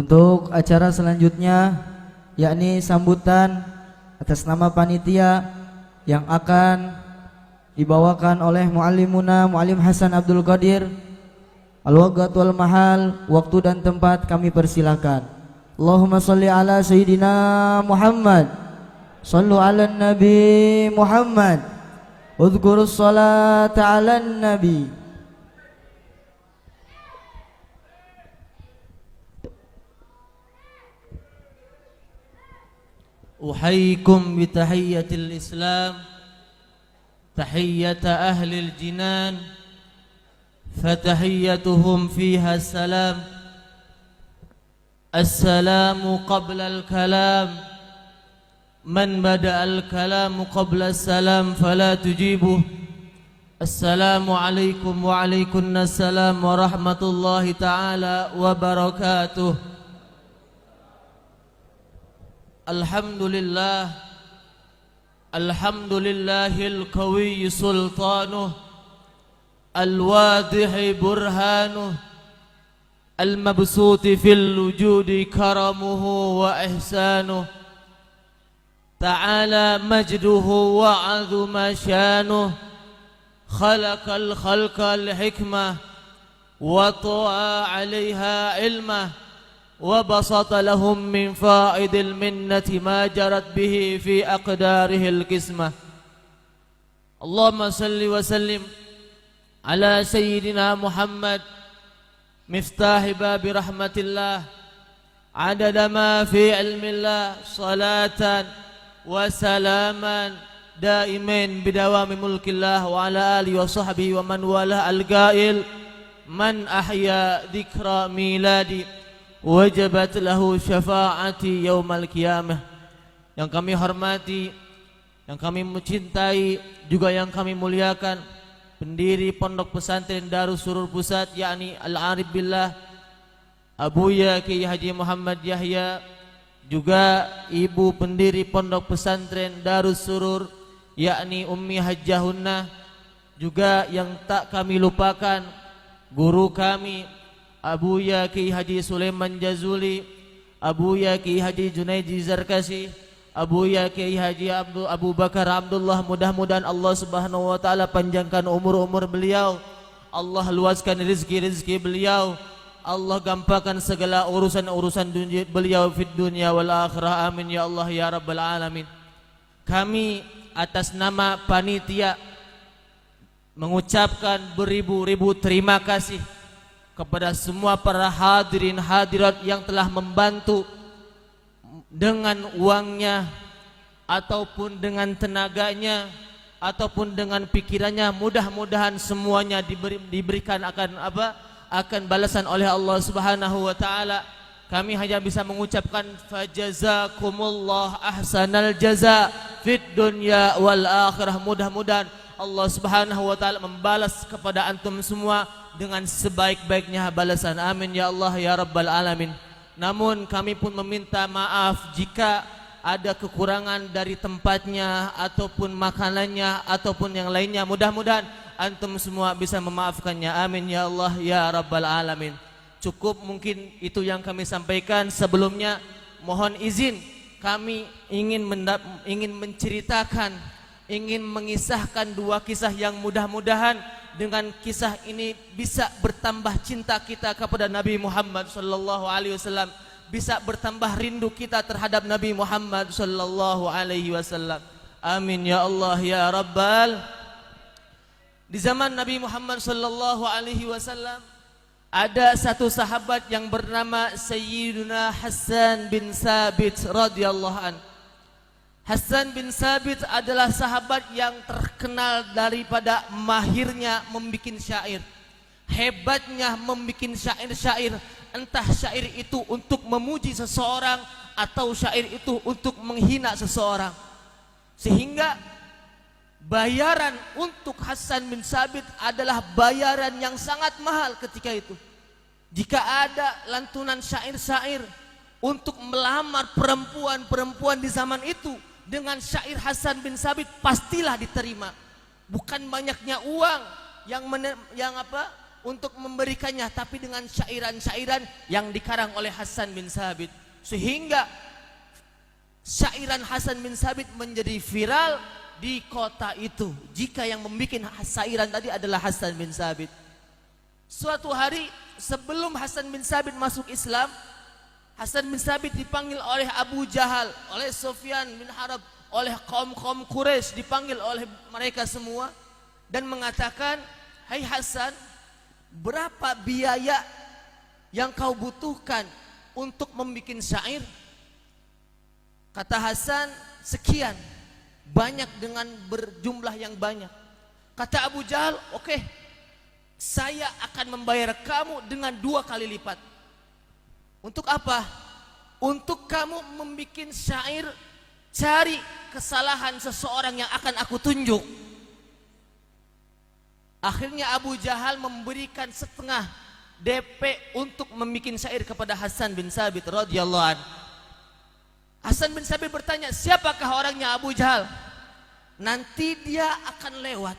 Untuk acara selanjutnya yakni sambutan atas nama panitia yang akan dibawakan oleh muallimuna Muallim Hasan Abdul Qadir. Al-waqt wal mahal, waktu dan tempat kami persilakan. Allahumma sholli ala sayyidina Muhammad, shallu ala nabi Muhammad, udhkurus salata ala nabi. أحييكم بتحية الإسلام تحية أهل الجنان فتحيتهم فيها السلام. السلام قبل الكلام، من بدأ الكلام قبل السلام فلا تجيبه. السلام عليكم وعليكم السلام ورحمة الله تعالى وبركاته. الحمد لله، الحمد لله القوي سلطانه، الواضح برهانه، المبسوط في الوجود كرمه وإحسانه، تعالى مجده وعظم شانه، خلق الخلق الحكمة وطوى عليها علمه، وبسط لهم من فائد المنة ما جرت به في أقداره القسمة. اللهم صل وسلم على سيدنا محمد مفتاح باب رحمة الله، عدد ما في علم الله، صلاة وسلاما دائمين بدوام ملك الله وعلى آله وصحبه ومن والاه. القائل من أحيا ذكرى ميلادي wajabat lahu syafaati yaumal qiyamah. Yang kami hormati, yang kami mencintai, juga yang kami muliakan, pendiri Pondok Pesantren Darus Surur Pusat yakni Al-Arif Billah Abuya Kiai Haji Muhammad Yahya, juga ibu pendiri Pondok Pesantren Darus Surur yakni Ummi Hajjahunna, juga yang tak kami lupakan guru kami Abuya Kiai Haji Sulaiman Jazuli, Abuya Kiai Haji Junaidi Zarkasi, Abuya Kiai Haji Abu Bakar Abdullah. Mudah-mudahan Allah Subhanahu wa taala panjangkan umur-umur beliau, Allah luaskan rezeki-rezeki beliau, Allah gampangkan segala urusan-urusan beliau fid dunya wal akhirah. Amin ya Allah ya rabbal alamin. Kami atas nama panitia mengucapkan beribu-ribu terima kasih kepada semua para hadirin hadirat yang telah membantu dengan uangnya ataupun dengan tenaganya ataupun dengan pikirannya. Mudah-mudahan semuanya diberikan akan balasan oleh Allah Subhanahu wa taala. Kami hanya bisa mengucapkan fajazakumullah ahsanal jaza fid dunya wal akhirah. Mudah-mudahan Allah Subhanahu wa taala membalas kepada antum semua dengan sebaik-baiknya balasan. Amin ya Allah ya rabbal alamin. Namun kami pun meminta maaf jika ada kekurangan dari tempatnya ataupun makanannya ataupun yang lainnya. Mudah-mudahan antum semua bisa memaafkannya. Amin ya Allah ya rabbal alamin. Cukup mungkin itu yang kami sampaikan. Sebelumnya mohon izin kami ingin menceritakan, ingin mengisahkan dua kisah yang mudah-mudahan dengan kisah ini bisa bertambah cinta kita kepada Nabi Muhammad sallallahu alaihi wasallam, bisa bertambah rindu kita terhadap Nabi Muhammad sallallahu alaihi wasallam. Amin ya Allah ya rabbal. Di zaman Nabi Muhammad sallallahu alaihi wasallam ada satu sahabat yang bernama Sayyiduna Hasan bin Sabit radhiyallahu an. Hasan bin Sabit adalah sahabat yang terkenal daripada mahirnya membikin syair, hebatnya membikin syair-syair, entah syair itu untuk memuji seseorang atau syair itu untuk menghina seseorang. Sehingga bayaran untuk Hasan bin Sabit adalah bayaran yang sangat mahal ketika itu. Jika ada lantunan syair-syair untuk melamar perempuan-perempuan di zaman itu, dengan syair Hasan bin Sabit pastilah diterima. Bukan banyaknya uang untuk memberikannya, tapi dengan syairan-syairan yang dikarang oleh Hasan bin Sabit, sehingga syairan Hasan bin Sabit menjadi viral di kota itu. Jika yang membuat syairan tadi adalah Hasan bin Sabit. Suatu hari sebelum Hasan bin Sabit masuk Islam, Hasan bin Sabit dipanggil oleh Abu Jahal, oleh Sufyan bin Harb, oleh kaum-kaum Quraisy, dipanggil oleh mereka semua dan mengatakan, "Hai Hasan, berapa biaya yang kau butuhkan untuk membuat syair?" Kata Hasan, "Sekian." Banyak dengan berjumlah yang banyak. Kata Abu Jahal, "Oke, saya akan membayar kamu dengan 2 kali lipat." Untuk apa? Untuk kamu membuat syair, cari kesalahan seseorang yang akan aku tunjuk. Akhirnya Abu Jahal memberikan setengah DP untuk membuat syair kepada Hasan bin Sabit radhiyallahu anhu. Hasan bin Sabit bertanya, "Siapakah orangnya Abu Jahal?" "Nanti dia akan lewat.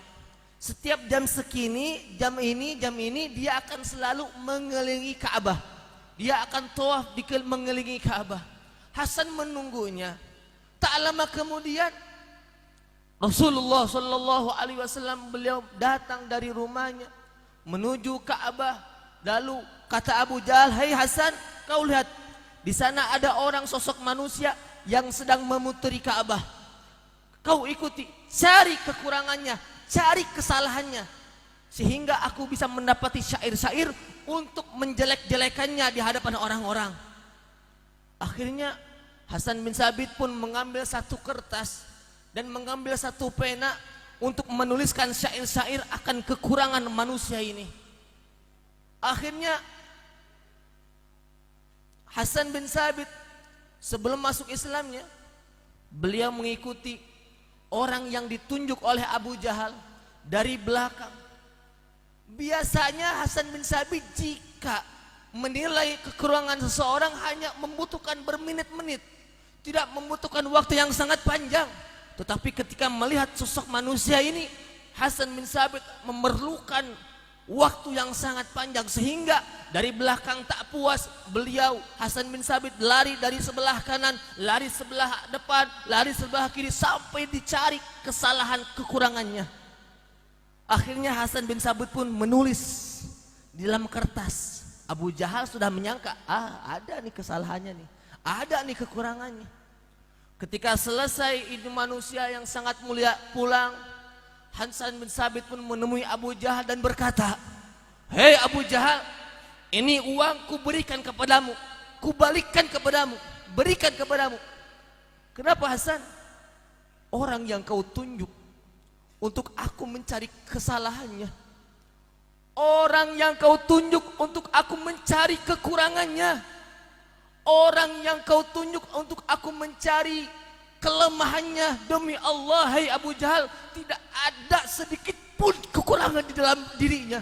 Setiap jam segini, jam ini dia akan selalu mengelilingi Ka'bah. Dia akan tawaf mengelilingi Ka'bah." Hasan menunggunya. Tak lama kemudian Rasulullah Shallallahu Alaihi Wasallam beliau datang dari rumahnya menuju Ka'bah. Lalu kata Abu Jahal, "Hai Hasan, kau lihat di sana ada orang sosok manusia yang sedang memutari Ka'bah. Kau ikuti, cari kekurangannya, cari kesalahannya, sehingga aku bisa mendapati syair-syair untuk menjelek-jelekannya di hadapan orang-orang." Akhirnya Hasan bin Sabit pun mengambil satu kertas dan mengambil satu pena untuk menuliskan syair-syair akan kekurangan manusia ini. Akhirnya Hasan bin Sabit sebelum masuk Islamnya, beliau mengikuti orang yang ditunjuk oleh Abu Jahal dari belakang. Biasanya Hasan bin Sabit jika menilai kekurangan seseorang hanya membutuhkan bermenit-menit, tidak membutuhkan waktu yang sangat panjang. Tetapi ketika melihat sosok manusia ini, Hasan bin Sabit memerlukan waktu yang sangat panjang, sehingga dari belakang tak puas, beliau Hasan bin Sabit lari dari sebelah kanan, lari sebelah depan, lari sebelah kiri, sampai dicari kesalahan kekurangannya. Akhirnya Hasan bin Sabit pun menulis di dalam kertas. Abu Jahal sudah menyangka, ada nih kesalahannya nih, ada nih kekurangannya. Ketika selesai ini manusia yang sangat mulia pulang, Hasan bin Sabit pun menemui Abu Jahal dan berkata, "Hei Abu Jahal, ini uang kuberikan kepadamu, kubalikkan kepadamu, berikan kepadamu." "Kenapa Hasan?" "Orang yang kau tunjuk untuk aku mencari kesalahannya, orang yang kau tunjuk untuk aku mencari kekurangannya, orang yang kau tunjuk untuk aku mencari kelemahannya, demi Allah hai Abu Jahal, tidak ada sedikit pun kekurangan di dalam dirinya.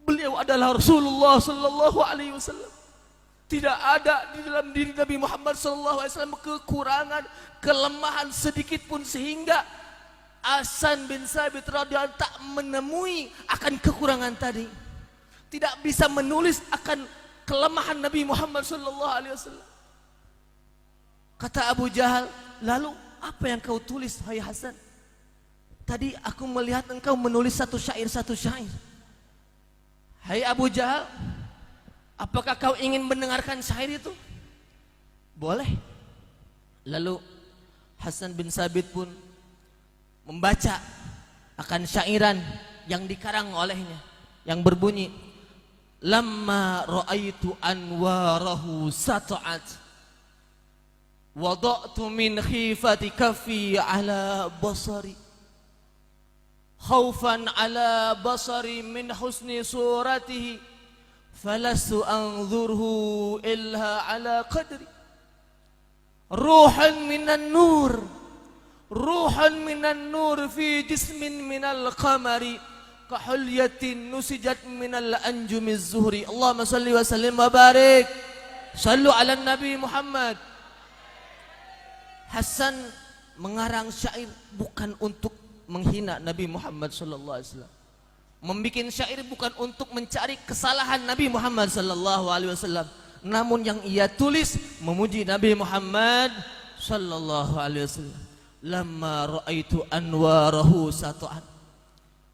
Beliau adalah Rasulullah Sallallahu Alaihi Wasallam. Tidak ada di dalam diri Nabi Muhammad Sallallahu Alaihi Wasallam kekurangan, kelemahan sedikit pun, sehingga Hasan bin Sabit radhiyallahu anhu tak menemui akan kekurangan tadi, tidak bisa menulis akan kelemahan Nabi Muhammad Sallallahu Alaihi Wasallam." Kata Abu Jahal, "Lalu apa yang kau tulis hai Hasan? Tadi aku melihat engkau menulis satu syair. Hai Abu Jahal, apakah kau ingin mendengarkan syair itu?" "Boleh." Lalu Hasan bin Sabit pun membaca akan syairan yang dikarang olehnya, yang berbunyi, "Lamma ra'aitu anwarahu sata'at, wada'tu min khifati kaffi ala basari, khawfan ala basari min husni suratihi, falastu anzurhu illa ala qadri, ruhan minan nur, ruhan minan nur fi jismin minal qamari, kahulyatin nusijat minal anjumiz zuhri." Allahumma salli wa sallim wa barik, sallu ala Nabi Muhammad. Hasan mengarang syair bukan untuk menghina Nabi Muhammad sallallahu alaihi wasallam, membikin syair bukan untuk mencari kesalahan Nabi Muhammad sallallahu alaihi wasallam, namun yang ia tulis memuji Nabi Muhammad sallallahu alaihi wasallam. Lamma raaitu anwarahu sata'an,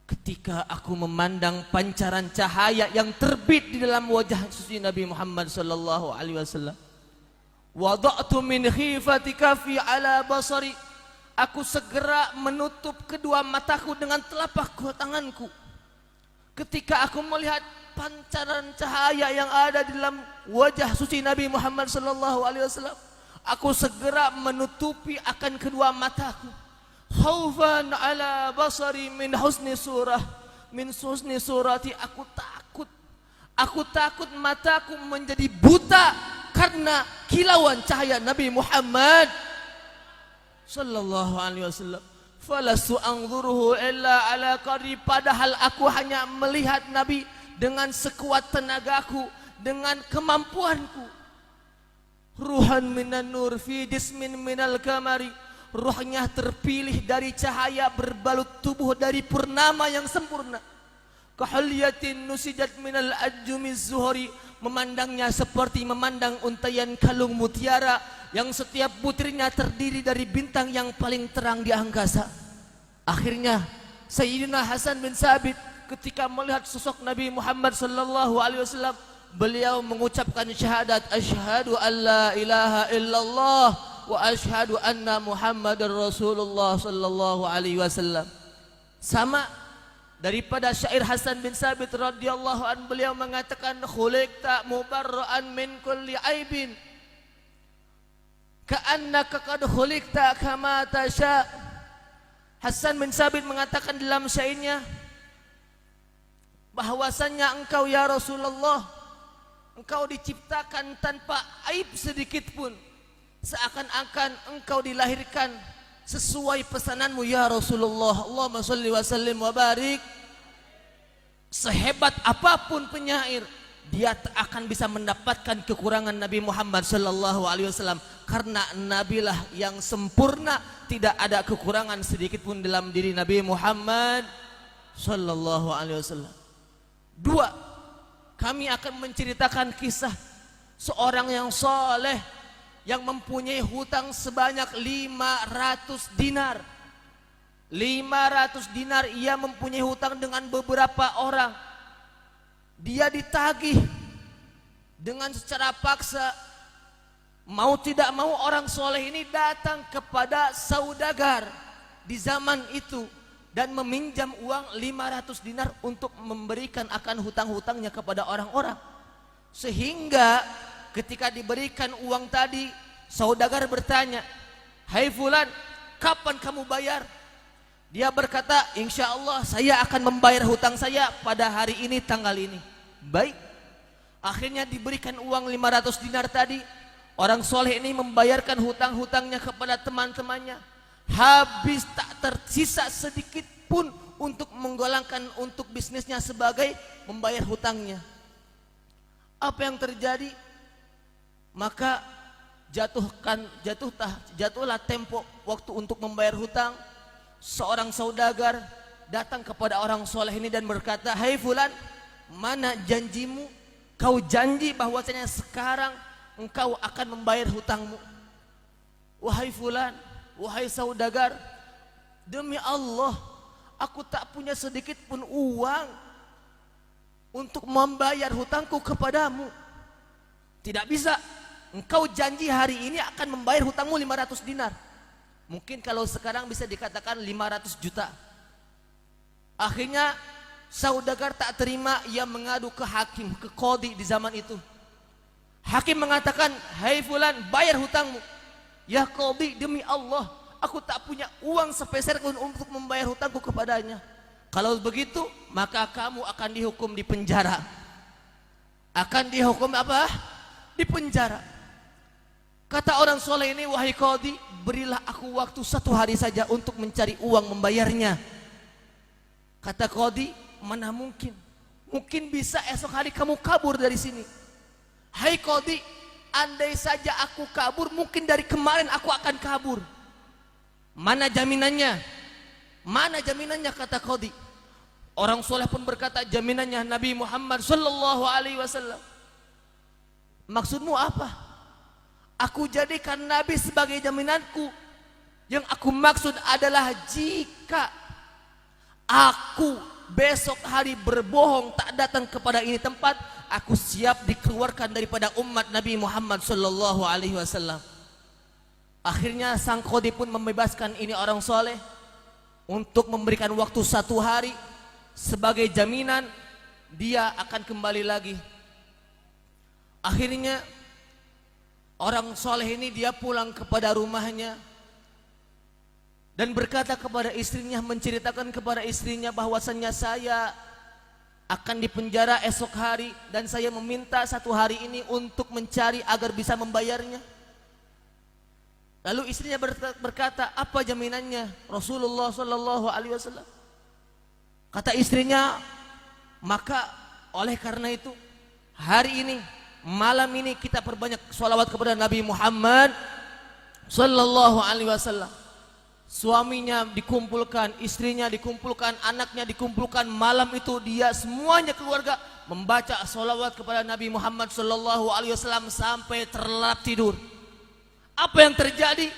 ketika aku memandang pancaran cahaya yang terbit di dalam wajah suci Nabi Muhammad sallallahu alaihi wasallam, wada'tu min khifati kafi ala basari, aku segera menutup kedua mataku dengan telapak tanganku. Ketika aku melihat pancaran cahaya yang ada di dalam wajah suci Nabi Muhammad sallallahu alaihi wasallam, aku segera menutupi akan kedua mataku. Khaufan ala basari min husni surati, aku takut mataku menjadi buta karena kilauan cahaya Nabi Muhammad sallallahu alaihi wasallam. Falastu anzuruhu illa ala qadri, padahal aku hanya melihat Nabi dengan sekuat tenagaku, dengan kemampuanku. Ruhan minan nur fi jismin minal kamari, ruhnya terpilih dari cahaya berbalut tubuh dari purnama yang sempurna. Kahliyatin nusijat minal ajjumiz zuhri, memandangnya seperti memandang untaian kalung mutiara yang setiap butirnya terdiri dari bintang yang paling terang di angkasa. Akhirnya Sayyidina Hasan bin Sabit ketika melihat sosok Nabi Muhammad sallallahu alaihi wasallam, beliau mengucapkan syahadat asyhadu an la ilaha illallah wa asyhadu anna Muhammadar Rasulullah sallallahu alaihi wasallam. Sama daripada syair Hasan bin Sabit radhiyallahu an, beliau mengatakan khuliqta mubarra'an min kulli aibin ka'annaka qad khuliqta kama tasha. Hasan bin Sabit mengatakan dalam syairnya bahwasannya engkau ya Rasulullah, engkau diciptakan tanpa aib sedikit pun, seakan-akan engkau dilahirkan sesuai pesananmu ya Rasulullah. Allahumma sholli wa sallim wa barik. Sehebat apapun penyair, dia tak akan bisa mendapatkan kekurangan Nabi Muhammad sallallahu alaihi wasallam, karena nabilah yang sempurna, tidak ada kekurangan sedikit pun dalam diri Nabi Muhammad sallallahu alaihi wasallam. Dua, kami akan menceritakan kisah seorang yang soleh yang mempunyai hutang sebanyak 500 dinar. 500 dinar ia mempunyai hutang dengan beberapa orang. Dia ditagih dengan secara paksa. Mau tidak mau orang soleh ini datang kepada saudagar di zaman itu dan meminjam uang 500 dinar untuk memberikan akan hutang-hutangnya kepada orang-orang. Sehingga ketika diberikan uang tadi, saudagar bertanya, "Hai fulan, kapan kamu bayar?" Dia berkata, "Insya Allah saya akan membayar hutang saya pada hari ini tanggal ini." Baik. Akhirnya diberikan uang 500 dinar tadi. Orang soleh ini membayarkan hutang-hutangnya kepada teman-temannya. Habis tak tersisa sedikit pun untuk menggolangkan untuk bisnisnya sebagai membayar hutangnya. Apa yang terjadi? Maka jatuhlah tempo waktu untuk membayar hutang. Seorang saudagar datang kepada orang soleh ini dan berkata, "Hai fulan, mana janjimu? Kau janji bahwasanya sekarang engkau akan membayar hutangmu." "Wahai fulan, wahai saudagar, demi Allah, aku tak punya sedikit pun uang untuk membayar hutangku kepadamu." "Tidak bisa, engkau janji hari ini akan membayar hutangmu 500 dinar. Mungkin kalau sekarang bisa dikatakan 500 juta. Akhirnya saudagar tak terima, ia mengadu ke hakim, ke qadhi di zaman itu. Hakim mengatakan, "Hai fulan, bayar hutangmu." "Ya qadhi, demi Allah, aku tak punya uang sepeser pun untuk membayar hutangku kepadanya." "Kalau begitu, maka kamu akan dihukum di penjara." Akan dihukum apa? Di penjara. Kata orang soleh ini, "Wahai qadhi, berilah aku waktu 1 hari saja untuk mencari uang membayarnya." Kata qadhi, "Mana mungkin? Mungkin bisa esok hari kamu kabur dari sini." "Hai qadhi, andai saja aku kabur, mungkin dari kemarin aku akan kabur." "Mana jaminannya? Mana jaminannya?" kata qadhi. Orang soleh pun berkata jaminannya Nabi Muhammad sallallahu alaihi wasallam. Maksudmu apa? Aku jadikan Nabi sebagai jaminanku. Yang aku maksud adalah jika aku besok hari berbohong tak datang kepada ini tempat, aku siap dikeluarkan daripada umat Nabi Muhammad sallallahu alaihi wasallam. Akhirnya sang Qadhi pun membebaskan ini orang soleh untuk memberikan waktu 1 hari sebagai jaminan dia akan kembali lagi. Akhirnya orang soleh ini dia pulang kepada rumahnya dan berkata kepada istrinya, menceritakan kepada istrinya bahwasannya saya akan dipenjara esok hari dan saya meminta 1 hari ini untuk mencari agar bisa membayarnya. Lalu istrinya berkata, apa jaminannya Rasulullah sallallahu alaihi wasallam? Kata istrinya, maka oleh karena itu hari ini, malam ini kita perbanyak sholawat kepada Nabi Muhammad sallallahu alaihi wasallam. Suaminya dikumpulkan, istrinya dikumpulkan, anaknya dikumpulkan. Malam itu dia semuanya keluarga membaca sholawat kepada Nabi Muhammad sallallahu alaihi wasallam sampai terlelap tidur. Apa yang terjadi?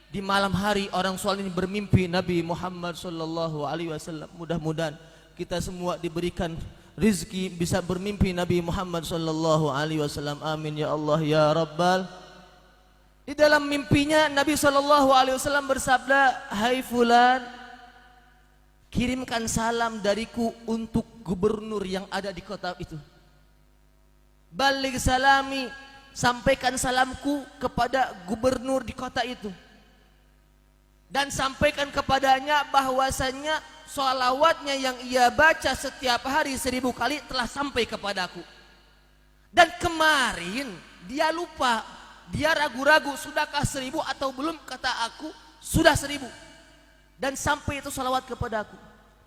Di malam hari orang soleh ini bermimpi Nabi Muhammad sallallahu alaihi wasallam. Mudah-mudahan kita semua diberikan rizki bisa bermimpi Nabi Muhammad sallallahu alaihi wasallam. Amin ya Allah ya Rabbal. Di dalam mimpinya Nabi sallallahu alaihi wasallam bersabda, "Hai fulan, kirimkan salam dariku untuk gubernur yang ada di kota itu. Baligh salami, sampaikan salamku kepada gubernur di kota itu. Dan sampaikan kepadanya bahwasannya sholawatnya yang ia baca setiap hari 1000 kali telah sampai kepadaku. Dan kemarin dia lupa, dia ragu-ragu sudahkah 1000 atau belum, kata aku sudah 1000. Dan sampai itu sholawat kepadaku.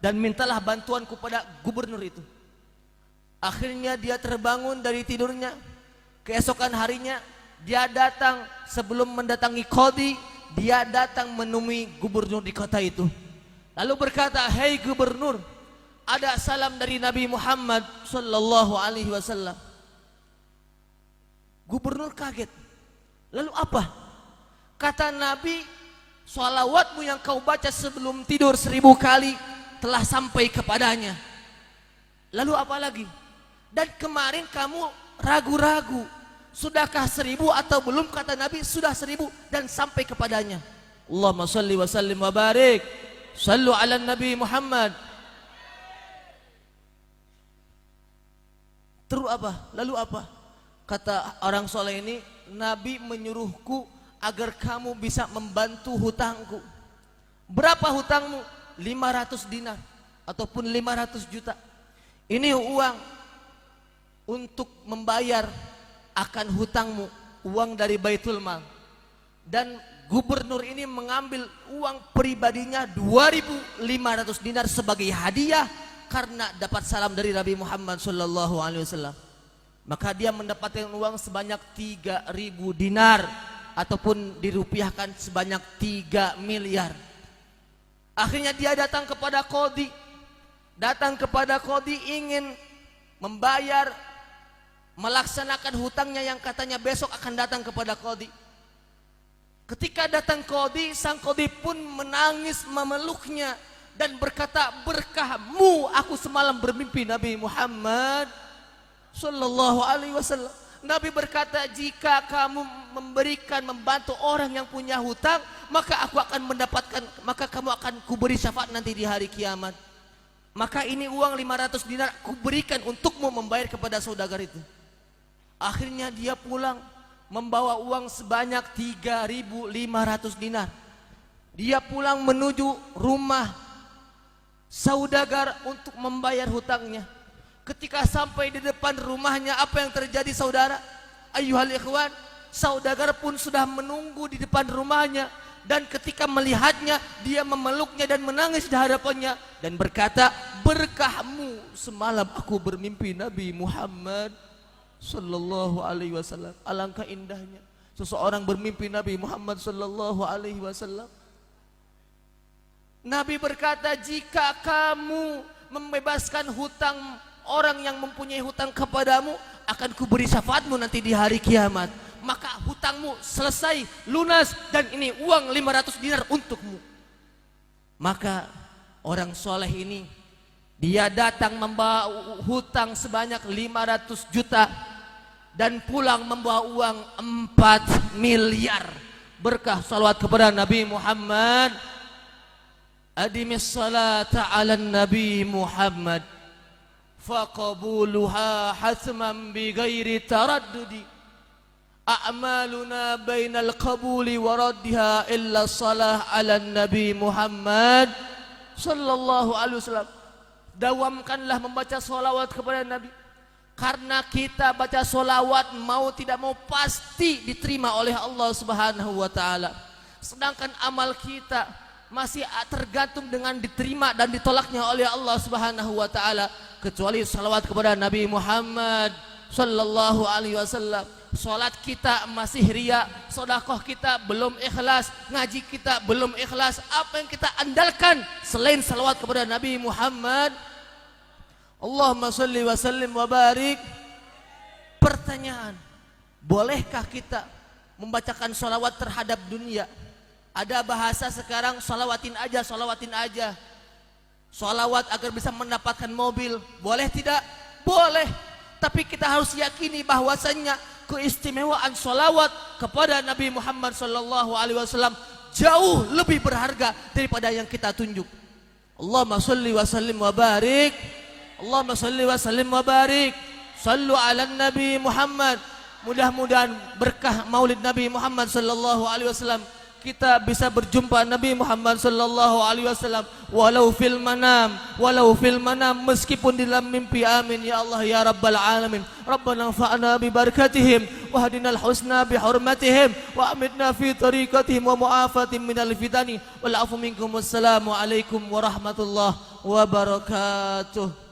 Dan mintalah bantuanku pada gubernur itu." Akhirnya dia terbangun dari tidurnya. Keesokan harinya dia datang, sebelum mendatangi Qadhi, dia datang menemui gubernur di kota itu. Lalu berkata, "Hei gubernur, ada salam dari Nabi Muhammad sallallahu alaihi wasallam." Gubernur kaget. Lalu apa? Kata Nabi, sholawatmu yang kau baca sebelum tidur 1000 kali telah sampai kepadanya. Lalu apa lagi? Dan kemarin kamu ragu-ragu, sudahkah 1000 atau belum? Kata Nabi, sudah 1000 dan sampai kepadanya. Allahumma salli wa sallim wa barik. Sallu ala Nabi Muhammad. Terus apa? Lalu apa? Kata orang soleh ini, Nabi menyuruhku agar kamu bisa membantu hutangku. Berapa hutangmu? 500 dinar ataupun 500 juta. Ini uang untuk membayar akan hutangmu, uang dari Baitul Mal. Dan gubernur ini mengambil uang pribadinya 2500 dinar sebagai hadiah karena dapat salam dari Nabi Muhammad sallallahu alaihi wasallam. Maka dia mendapatkan uang sebanyak 3000 dinar ataupun dirupiahkan sebanyak 3 miliar. Akhirnya dia datang kepada Qadhi. Datang kepada Qadhi ingin membayar, melaksanakan hutangnya yang katanya besok akan datang kepada Qadhi. Ketika datang Qadhi, sang Qadhi pun menangis memeluknya dan berkata, "Berkahmu aku semalam bermimpi Nabi Muhammad sallallahu alaihi wasallam." Nabi berkata, "Jika kamu memberikan, membantu orang yang punya hutang, maka aku akan mendapatkan, maka kamu akan kuberi syafaat nanti di hari kiamat. Maka ini uang 500 dinar kuberikan untukmu membayar kepada saudagar itu." Akhirnya dia pulang membawa uang sebanyak 3500 dinar. Dia pulang menuju rumah saudagar untuk membayar hutangnya. Ketika sampai di depan rumahnya, apa yang terjadi saudara? Ayyuhal ikhwan, saudagar pun sudah menunggu di depan rumahnya. Dan ketika melihatnya, dia memeluknya dan menangis di hadapannya dan berkata, "Berkahmu semalam aku bermimpi Nabi Muhammad sallallahu alaihi wasallam." Alangkah indahnya seseorang bermimpi Nabi Muhammad sallallahu alaihi wasallam. Nabi berkata, "Jika kamu membebaskan hutang orang yang mempunyai hutang kepadamu, akan kuberi syafaatmu nanti di hari kiamat. Maka hutangmu selesai, lunas, dan ini uang 500 dinar untukmu. Maka orang soleh ini, dia datang membawa hutang sebanyak 500 juta dan pulang membawa uang 4 miliar. Berkah salawat kepada Nabi Muhammad. Adimis salata ala Nabi Muhammad faqabuluha hatman bighairi taraddudi. A'maluna bainal qabuli wa raddiha illa salah ala Nabi Muhammad sallallahu alaihi wasallam. Dawamkanlah membaca solawat kepada Nabi, karena kita baca solawat mau tidak mau pasti diterima oleh Allah Subhanahu wa taala. Sedangkan amal kita masih tergantung dengan diterima dan ditolaknya oleh Allah Subhanahu wa taala, kecuali salawat kepada Nabi Muhammad sallallahu alaihi wasallam. Salat kita masih riya, sedekah kita belum ikhlas, ngaji kita belum ikhlas. Apa yang kita andalkan selain salawat kepada Nabi Muhammad? Allahumma sholli wa sallim wa barik. Pertanyaan, bolehkah kita membacakan salawat terhadap dunia? Ada bahasa sekarang salawatin aja, salawatin aja. Salawat agar bisa mendapatkan mobil, boleh tidak? Boleh. Tapi kita harus yakini bahwasannya keistimewaan salawat kepada Nabi Muhammad sallallahu alaihi wasallam jauh lebih berharga daripada yang kita tunjuk. Allahumma sholli wa sallim wa barik. Allahumma sholli wa sallim wa barik. Sallu ala Nabi Muhammad. Mudah-mudahan berkah Maulid Nabi Muhammad sallallahu alaihi wasallam kita bisa berjumpa Nabi Muhammad sallallahu alaihi wasallam walau fil manam, meskipun di dalam mimpi. Amin ya Allah ya rabbal alamin. Rabbana anfa'na bi barakatihim wa hadinal husna bi hurmatihim wa amitna fi tariqatihim wa mu'afatin minal fitani wal afu minkum. Wassalamu alaikum warahmatullahi wabarakatuh.